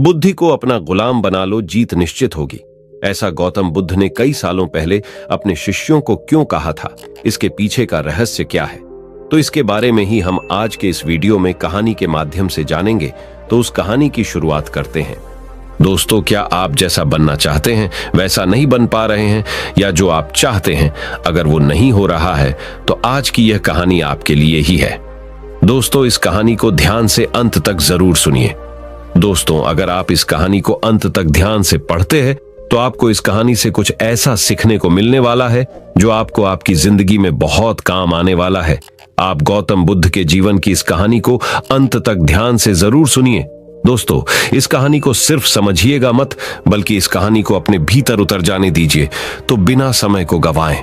बुद्धि को अपना गुलाम बना लो, जीत निश्चित होगी। ऐसा गौतम बुद्ध ने कई सालों पहले अपने शिष्यों को क्यों कहा था? इसके पीछे का रहस्य क्या है? तो इसके बारे में ही हम आज के इस वीडियो में कहानी के माध्यम से जानेंगे। तो उस कहानी की शुरुआत करते हैं। दोस्तों, क्या आप जैसा बनना चाहते हैं वैसा नहीं बन पा रहे हैं, या जो आप चाहते हैं अगर वो नहीं हो रहा है, तो आज की यह कहानी आपके लिए ही है। दोस्तों, इस कहानी को ध्यान से अंत तक जरूर सुनिए। दोस्तों, अगर आप इस कहानी को अंत तक ध्यान से पढ़ते हैं तो आपको इस कहानी से कुछ ऐसा सीखने को मिलने वाला है जो आपको आपकी जिंदगी में बहुत काम आने वाला है। आप गौतम बुद्ध के जीवन की इस कहानी को अंत तक ध्यान से जरूर सुनिए। दोस्तों, इस कहानी को सिर्फ समझिएगा मत, बल्कि इस कहानी को अपने भीतर उतर जाने दीजिए। तो बिना समय को गंवाएं,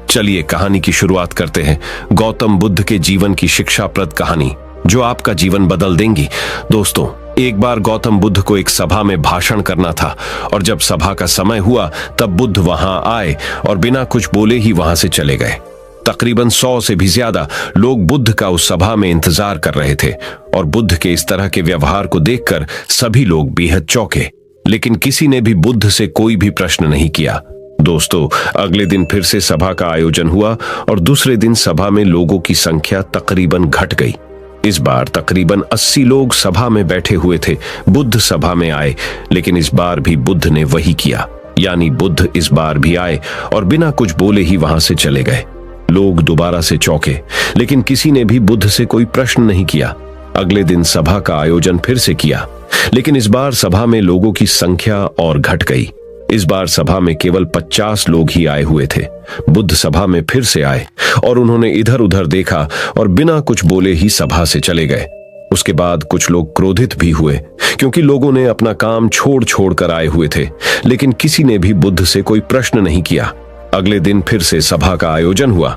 चलिए कहानी की शुरुआत करते हैं। गौतम बुद्ध के जीवन की शिक्षाप्रद कहानी जो आपका जीवन बदल देंगी। दोस्तों, एक बार गौतम बुद्ध को एक सभा में भाषण करना था, और जब सभा का समय हुआ तब बुद्ध वहां आए और बिना कुछ बोले ही वहां से चले गए। तकरीबन 100 से भी ज्यादा लोग बुद्ध का उस सभा में इंतजार कर रहे थे, और बुद्ध के इस तरह के व्यवहार को देखकर सभी लोग बेहद चौंके, लेकिन किसी ने भी बुद्ध से कोई भी प्रश्न नहीं किया। दोस्तों, अगले दिन फिर से सभा का आयोजन हुआ, और दूसरे दिन सभा में लोगों की संख्या तकरीबन घट गई। इस बार तकरीबन 80 लोग सभा में बैठे हुए थे। बुद्ध सभा में आए, लेकिन इस बार भी बुद्ध ने वही किया, यानी बुद्ध इस बार भी आए और बिना कुछ बोले ही वहां से चले गए। लोग दोबारा से चौंके, लेकिन किसी ने भी बुद्ध से कोई प्रश्न नहीं किया। अगले दिन सभा का आयोजन फिर से किया, लेकिन इस बार सभा में लोगों की संख्या और घट गई। इस बार सभा में केवल 50 लोग ही आए हुए थे। बुद्ध सभा में फिर से आए और उन्होंने इधर उधर देखा और बिना कुछ बोले ही सभा से चले गए। उसके बाद कुछ लोग क्रोधित भी हुए, क्योंकि लोगों ने अपना काम छोड़ कर आए हुए थे, लेकिन किसी ने भी बुद्ध से कोई प्रश्न नहीं किया। अगले दिन फिर से सभा का आयोजन हुआ।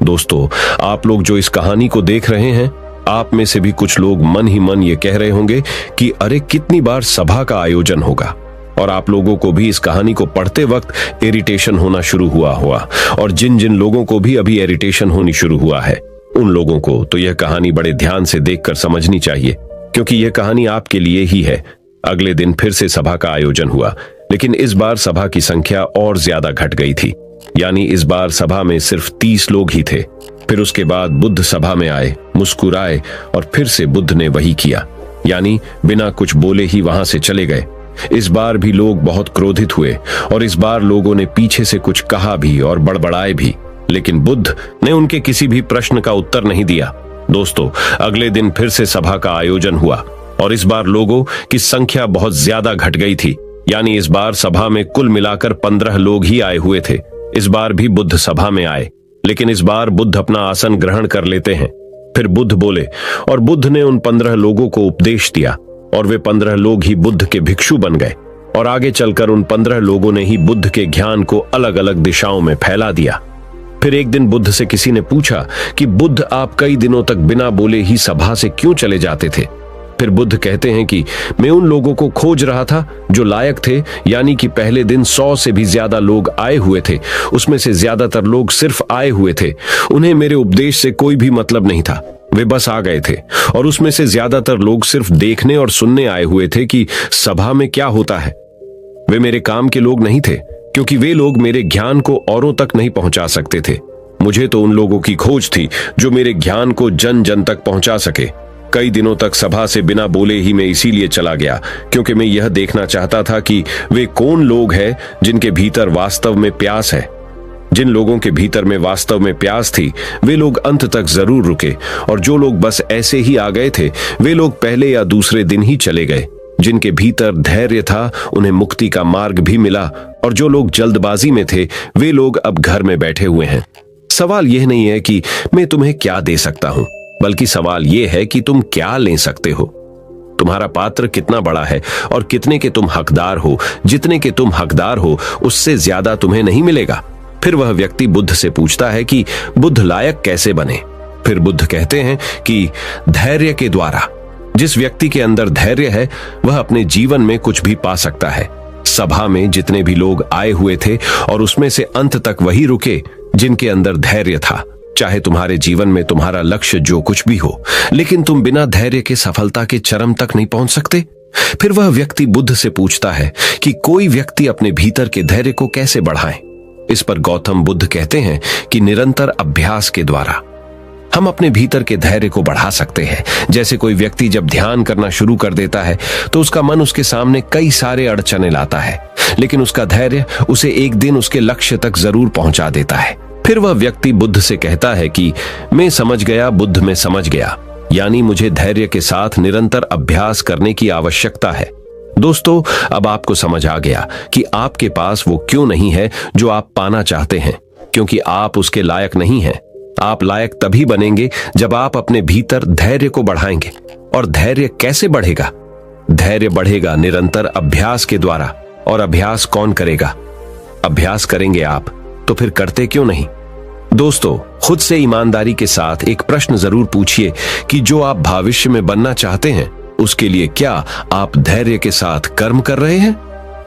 दोस्तों, आप लोग जो इस कहानी को देख रहे हैं, आप में से भी कुछ लोग मन ही मन ये कह रहे होंगे कि अरे कितनी बार सभा का आयोजन होगा। और आप लोगों को भी इस कहानी को पढ़ते वक्त इरिटेशन होना शुरू हुआ, और जिन जिन लोगों को भी अभी इरिटेशन होनी शुरू हुआ है, उन लोगों को तो यह कहानी बड़े ध्यान से देखकर समझनी चाहिए, क्योंकि यह कहानी आपके लिए ही है। अगले दिन फिर से सभा का आयोजन हुआ, लेकिन इस बार सभा की संख्या और ज्यादा घट गई थी, यानी इस बार सभा में सिर्फ 30 लोग ही थे। फिर उसके बाद बुद्ध सभा में आए, मुस्कुराए, और फिर से बुद्ध ने वही किया, यानी बिना कुछ बोले ही वहां से चले गए। इस बार भी लोग बहुत क्रोधित हुए, और इस बार लोगों ने पीछे से कुछ कहा भी और बड़बड़ाए भी, लेकिन बुद्ध ने उनके किसी भी प्रश्न का उत्तर नहीं दिया। दोस्तों, अगले दिन फिर से सभा का आयोजन हुआ, और इस बार लोगों की संख्या बहुत ज्यादा घट गई थी, यानी इस बार सभा में कुल मिलाकर 15 लोग ही आए हुए थे। इस बार भी बुद्ध सभा में आए, लेकिन इस बार बुद्ध अपना आसन ग्रहण कर लेते हैं। फिर बुद्ध बोले, और बुद्ध ने उन 15 लोगों को उपदेश दिया, और वे 15 लोग ही बुद्ध के भिक्षु बन गए, और आगे चलकर उन 15 लोगों ने ही बुद्ध के ज्ञान को अलग अलग दिशाओं में फैला दिया। फिर एक दिन बुद्ध से किसी ने पूछा कि बुद्ध, आप कई दिनों तक बिना बोले ही सभा से क्यों चले जाते थे? फिर बुद्ध कहते हैं कि मैं उन लोगों को खोज रहा था जो लायक थे, यानी कि पहले दिन 100 से भी ज्यादा लोग आए हुए थे, उसमें से ज्यादातर लोग सिर्फ आए हुए थे। उन्हें मेरे उपदेश से कोई भी मतलब नहीं था, वे बस आ गए थे, और उसमें से ज्यादातर लोग सिर्फ देखने और सुनने आए हुए थे कि सभा में क्या होता है। वे मेरे काम के लोग नहीं थे, क्योंकि वे लोग मेरे ज्ञान को औरों तक नहीं पहुंचा सकते थे। मुझे तो उन लोगों की खोज थी जो मेरे ज्ञान को जन जन तक पहुंचा सके। कई दिनों तक सभा से बिना बोले ही मैं इसीलिए चला गया, क्योंकि मैं यह देखना चाहता था कि वे कौन लोग हैं जिनके भीतर वास्तव में प्यास है। जिन लोगों के भीतर में वास्तव में प्यास थी, वे लोग अंत तक जरूर रुके, और जो लोग बस ऐसे ही आ गए थे, वे लोग पहले या दूसरे दिन ही चले गए। जिनके भीतर धैर्य था, उन्हें मुक्ति का मार्ग भी मिला, और जो लोग जल्दबाजी में थे, वे लोग अब घर में बैठे हुए हैं। सवाल यह नहीं है कि मैं तुम्हें क्या दे सकता हूं, बल्कि सवाल यह है कि तुम क्या ले सकते हो। तुम्हारा पात्र कितना बड़ा है और कितने के तुम हकदार हो। जितने के तुम हकदार हो, उससे ज्यादा तुम्हें नहीं मिलेगा। फिर वह व्यक्ति बुद्ध से पूछता है कि बुद्ध लायक कैसे बने? फिर बुद्ध कहते हैं कि धैर्य के द्वारा। जिस व्यक्ति के अंदर धैर्य है, वह अपने जीवन में कुछ भी पा सकता है। सभा में जितने भी लोग आए हुए थे, और उसमें से अंत तक वही रुके जिनके अंदर धैर्य था। चाहे तुम्हारे जीवन में तुम्हारा लक्ष्य जो कुछ भी हो, लेकिन तुम बिना धैर्य के सफलता के चरम तक नहीं पहुंच सकते। फिर वह व्यक्ति बुद्ध से पूछता है कि कोई व्यक्ति अपने भीतर के धैर्य को कैसे बढ़ाए। इस पर गौतम बुद्ध कहते हैं कि निरंतर अभ्यास के द्वारा हम अपने भीतर के धैर्य को बढ़ा सकते हैं। जैसे कोई व्यक्ति जब ध्यान करना शुरू कर देता है तो उसका मन उसके सामने कई सारे अड़चने लाता है, लेकिन उसका धैर्य उसे एक दिन उसके लक्ष्य तक जरूर पहुंचा देता है। फिर वह व्यक्ति बुद्ध से कहता है कि मैं समझ गया, बुद्ध में समझ गया, यानी मुझे धैर्य के साथ निरंतर अभ्यास करने की आवश्यकता है। दोस्तों, अब आपको समझ आ गया कि आपके पास वो क्यों नहीं है जो आप पाना चाहते हैं, क्योंकि आप उसके लायक नहीं हैं। आप लायक तभी बनेंगे जब आप अपने भीतर धैर्य को बढ़ाएंगे। और धैर्य कैसे बढ़ेगा? धैर्य बढ़ेगा निरंतर अभ्यास के द्वारा। और अभ्यास कौन करेगा? अभ्यास करेंगे आप, तो फिर करते क्यों नहीं? दोस्तों, खुद से ईमानदारी के साथ एक प्रश्न जरूर पूछिए कि जो आप भविष्य में बनना चाहते हैं उसके लिए क्या आप धैर्य के साथ कर्म कर रहे हैं?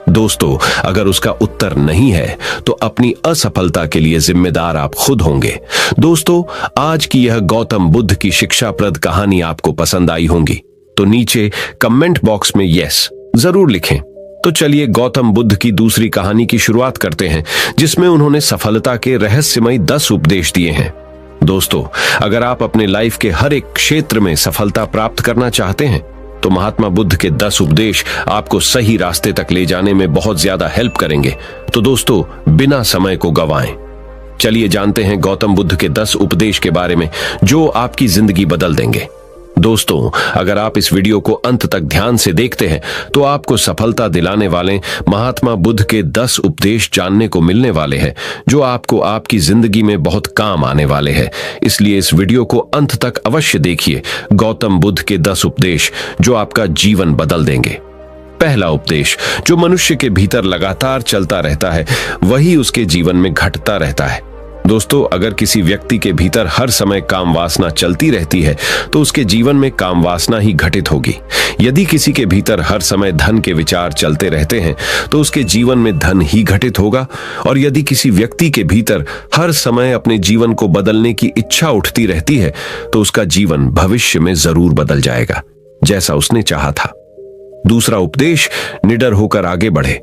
दोस्तों, अगर उसका उत्तर नहीं है तो अपनी असफलता के लिए जिम्मेदार आप खुद होंगे। दोस्तों, आज की यह गौतम बुद्ध की शिक्षाप्रद कहानी आपको पसंद आई होगी तो नीचे कमेंट बॉक्स में यस जरूर लिखें। तो चलिए गौतम बुद्ध की दूसरी कहानी की शुरुआत करते हैं, जिसमें उन्होंने सफलता के रहस्यमयी 10 उपदेश दिए हैं। दोस्तों, अगर आप अपने लाइफ के हर एक क्षेत्र में सफलता प्राप्त करना चाहते हैं तो महात्मा बुद्ध के 10 उपदेश आपको सही रास्ते तक ले जाने में बहुत ज्यादा हेल्प करेंगे। तो दोस्तों, बिना समय को गंवाएं, चलिए जानते हैं गौतम बुद्ध के 10 उपदेश के बारे में जो आपकी जिंदगी बदल देंगे। दोस्तों, अगर आप इस वीडियो को अंत तक ध्यान से देखते हैं तो आपको सफलता दिलाने वाले महात्मा बुद्ध के 10 उपदेश जानने को मिलने वाले हैं जो आपको आपकी जिंदगी में बहुत काम आने वाले हैं। इसलिए इस वीडियो को अंत तक अवश्य देखिए। गौतम बुद्ध के 10 उपदेश जो आपका जीवन बदल देंगे। पहला उपदेश, जो मनुष्य के भीतर लगातार चलता रहता है वही उसके जीवन में घटता रहता है। दोस्तों, अगर किसी व्यक्ति के भीतर हर समय काम वासना चलती रहती है तो उसके जीवन में काम वासना ही घटित होगी। यदि किसी के भीतर हर समय धन के विचार चलते रहते हैं तो उसके जीवन में धन ही घटित होगा। और यदि किसी व्यक्ति के भीतर हर समय अपने जीवन को बदलने की इच्छा उठती रहती है तो उसका जीवन भविष्य में जरूर बदल जाएगा, जैसा उसने चाहा था। दूसरा उपदेश, निडर होकर आगे बढ़े।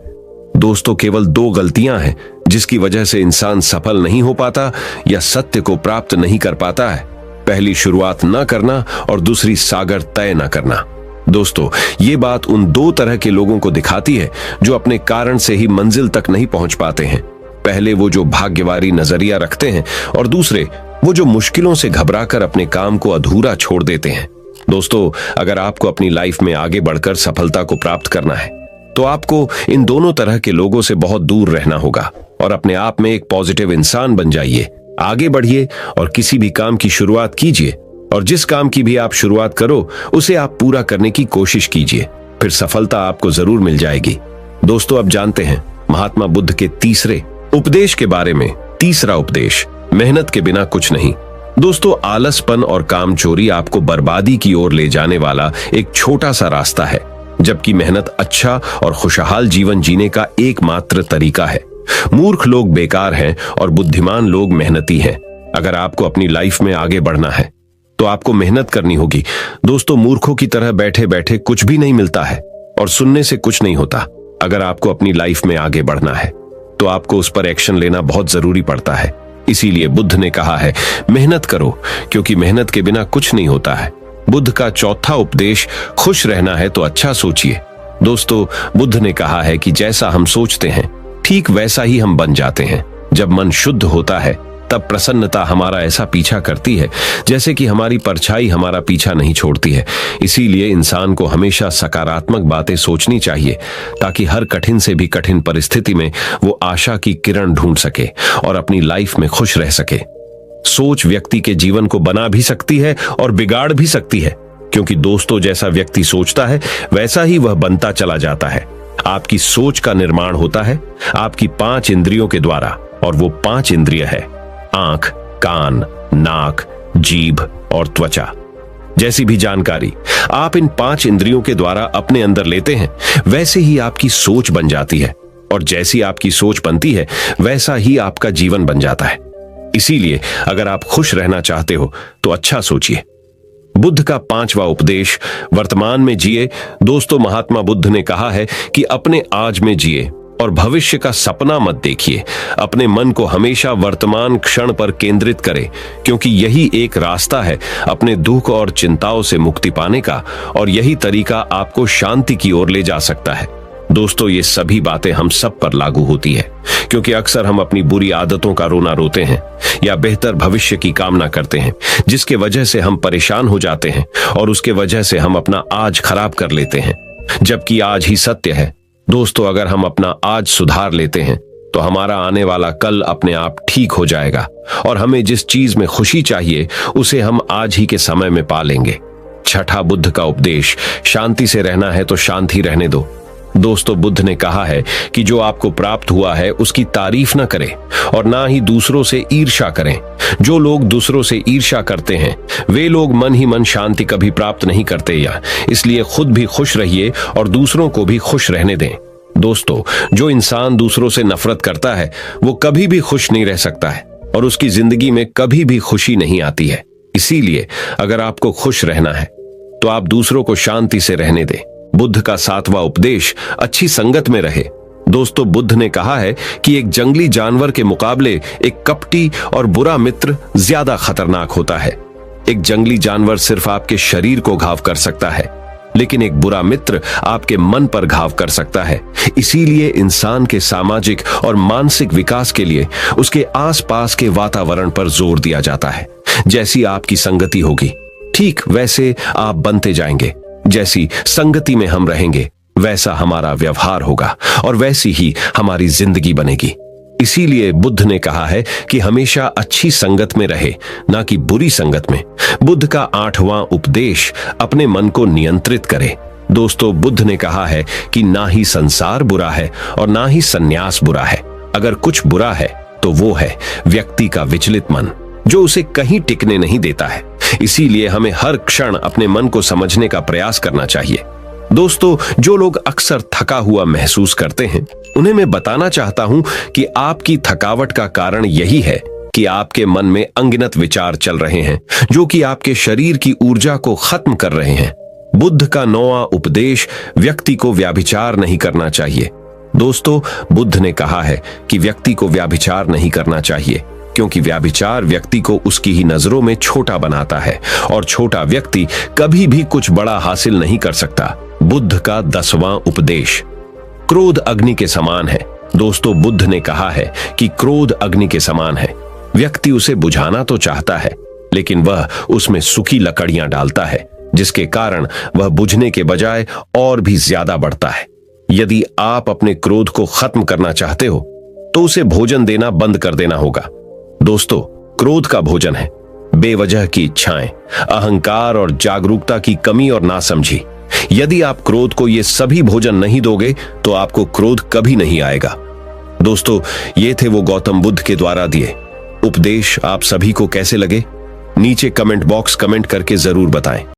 दोस्तों, केवल 2 गलतियां हैं जिसकी वजह से इंसान सफल नहीं हो पाता या सत्य को प्राप्त नहीं कर पाता है। पहली, शुरुआत न करना और दूसरी, सागर तय न करना। दोस्तों, ये बात उन 2 तरह के लोगों को दिखाती है जो अपने कारण से ही मंजिल तक नहीं पहुंच पाते हैं। पहले वो जो भाग्यवारी नजरिया रखते हैं और दूसरे वो जो मुश्किलों से घबराकर अपने काम को अधूरा छोड़ देते हैं। दोस्तों, अगर आपको अपनी लाइफ में आगे बढ़कर सफलता को प्राप्त करना है तो आपको इन दोनों तरह के लोगों से बहुत दूर रहना होगा और अपने आप में एक पॉजिटिव इंसान बन जाइए। आगे बढ़िए और किसी भी काम की शुरुआत कीजिए, और जिस काम की भी आप शुरुआत करो उसे आप पूरा करने की कोशिश कीजिए, फिर सफलता आपको जरूर मिल जाएगी। दोस्तों, अब जानते हैं महात्मा बुद्ध के तीसरे उपदेश के बारे में। तीसरा उपदेश, मेहनत के बिना कुछ नहीं। दोस्तों, आलसपन और कामचोरी आपको बर्बादी की ओर ले जाने वाला एक छोटा सा रास्ता है, जबकि मेहनत अच्छा और खुशहाल जीवन जीने का एकमात्र तरीका है। मूर्ख लोग बेकार हैं और बुद्धिमान लोग मेहनती हैं। अगर आपको अपनी लाइफ में आगे बढ़ना है तो आपको मेहनत करनी होगी। दोस्तों, मूर्खों की तरह बैठे बैठे कुछ भी नहीं मिलता है और सुनने से कुछ नहीं होता। अगर आपको अपनी लाइफ में आगे बढ़ना है तो आपको उस पर एक्शन लेना बहुत जरूरी पड़ता है। इसीलिए बुद्ध ने कहा है, मेहनत करो, क्योंकि मेहनत के बिना कुछ नहीं होता है। बुद्ध का चौथा उपदेश, खुश रहना है तो अच्छा सोचिए। दोस्तों, बुद्ध ने कहा है कि जैसा हम सोचते हैं ठीक वैसा ही हम बन जाते हैं। जब मन शुद्ध होता है तब प्रसन्नता हमारा ऐसा पीछा करती है जैसे कि हमारी परछाई हमारा पीछा नहीं छोड़ती है। इसीलिए इंसान को हमेशा सकारात्मक बातें सोचनी चाहिए ताकि हर कठिन से भी कठिन परिस्थिति में वो आशा की किरण ढूंढ सके और अपनी लाइफ में खुश रह सके। सोच व्यक्ति के जीवन को बना भी सकती है और बिगाड़ भी सकती है, क्योंकि दोस्तों, जैसा व्यक्ति सोचता है वैसा ही वह बनता चला जाता है। आपकी सोच का निर्माण होता है आपकी 5 इंद्रियों के द्वारा, और वो 5 इंद्रिय है आंख, कान, नाक, जीभ और त्वचा। जैसी भी जानकारी आप इन 5 इंद्रियों के द्वारा अपने अंदर लेते हैं वैसे ही आपकी सोच बन जाती है, और जैसी आपकी सोच बनती है वैसा ही आपका जीवन बन जाता है। इसीलिए अगर आप खुश रहना चाहते हो तो अच्छा सोचिए। बुद्ध का 5वां उपदेश, वर्तमान में जिए। दोस्तों, महात्मा बुद्ध ने कहा है कि अपने आज में जिए और भविष्य का सपना मत देखिए। अपने मन को हमेशा वर्तमान क्षण पर केंद्रित करें, क्योंकि यही एक रास्ता है अपने दुख और चिंताओं से मुक्ति पाने का, और यही तरीका आपको शांति की ओर ले जा सकता है। दोस्तों, ये सभी बातें हम सब पर लागू होती है, क्योंकि अक्सर हम अपनी बुरी आदतों का रोना रोते हैं या बेहतर भविष्य की कामना करते हैं, जिसके वजह से हम परेशान हो जाते हैं और उसके वजह से हम अपना आज खराब कर लेते हैं, जबकि आज ही सत्य है। दोस्तों, अगर हम अपना आज सुधार लेते हैं तो हमारा आने वाला कल अपने आप ठीक हो जाएगा, और हमें जिस चीज में खुशी चाहिए उसे हम आज ही के समय में पा लेंगे। छठा बुद्ध का उपदेश, शांति से रहना है तो शांति रहने दो। दोस्तों, बुद्ध ने कहा है कि जो आपको प्राप्त हुआ है उसकी तारीफ न करें और ना ही दूसरों से ईर्ष्या करें। जो लोग दूसरों से ईर्ष्या करते हैं वे लोग मन ही मन शांति कभी प्राप्त नहीं करते, या इसलिए खुद भी खुश रहिए और दूसरों को भी खुश रहने दें। दोस्तों, जो इंसान दूसरों से नफरत करता है वो कभी भी खुश नहीं रह सकता है और उसकी जिंदगी में कभी भी खुशी नहीं आती है। इसीलिए अगर आपको खुश रहना है तो आप दूसरों को शांति से रहने दें। बुद्ध का 7वां उपदेश, अच्छी संगत में रहे। दोस्तों, बुद्ध ने कहा है कि एक जंगली जानवर के मुकाबले एक कपटी और बुरा मित्र ज्यादा खतरनाक होता है। एक जंगली जानवर सिर्फ आपके शरीर को घाव कर सकता है, लेकिन एक बुरा मित्र आपके मन पर घाव कर सकता है। इसीलिए इंसान के सामाजिक और मानसिक विकास के लिए उसके आसपास के वातावरण पर जोर दिया जाता है। जैसी आपकी संगति होगी, ठीक वैसे आप बनते जाएंगे। जैसी संगति में हम रहेंगे वैसा हमारा व्यवहार होगा और वैसी ही हमारी जिंदगी बनेगी। इसीलिए बुद्ध ने कहा है कि हमेशा अच्छी संगत में रहे, ना कि बुरी संगत में। बुद्ध का 8वां उपदेश, अपने मन को नियंत्रित करे। दोस्तों, बुद्ध ने कहा है कि ना ही संसार बुरा है और ना ही सन्यास बुरा है। अगर कुछ बुरा है तो वो है व्यक्ति का विचलित मन, जो उसे कहीं टिकने नहीं देता है। इसीलिए हमें हर क्षण अपने मन को समझने का प्रयास करना चाहिए। दोस्तों, जो लोग अक्सर थका हुआ महसूस करते हैं उन्हें मैं बताना चाहता हूं कि आपकी थकावट का कारण यही है कि आपके मन में अनगिनत विचार चल रहे हैं, जो कि आपके शरीर की ऊर्जा को खत्म कर रहे हैं। बुद्ध का 9वां उपदेश, व्यक्ति को व्यभिचार नहीं करना चाहिए। दोस्तों, बुद्ध ने कहा है कि व्यक्ति को व्यभिचार नहीं करना चाहिए, क्योंकि व्यभिचार व्यक्ति को उसकी ही नजरों में छोटा बनाता है और छोटा व्यक्ति कभी भी कुछ बड़ा हासिल नहीं कर सकता। बुद्ध का 10वां उपदेश, क्रोध अग्नि के समान है। दोस्तों, बुद्ध ने कहा है कि क्रोध अग्नि के समान है। व्यक्ति उसे बुझाना तो चाहता है, लेकिन वह उसमें सूखी लकड़ियां डालता है, जिसके कारण वह बुझने के बजाय और भी ज्यादा बढ़ता है। यदि आप अपने क्रोध को खत्म करना चाहते हो तो उसे भोजन देना बंद कर देना होगा। दोस्तों, क्रोध का भोजन है बेवजह की इच्छाएं, अहंकार और जागरूकता की कमी और नासमझी। यदि आप क्रोध को ये सभी भोजन नहीं दोगे तो आपको क्रोध कभी नहीं आएगा। दोस्तों, ये थे वो गौतम बुद्ध के द्वारा दिए उपदेश। आप सभी को कैसे लगे नीचे कमेंट बॉक्स कमेंट करके जरूर बताएं।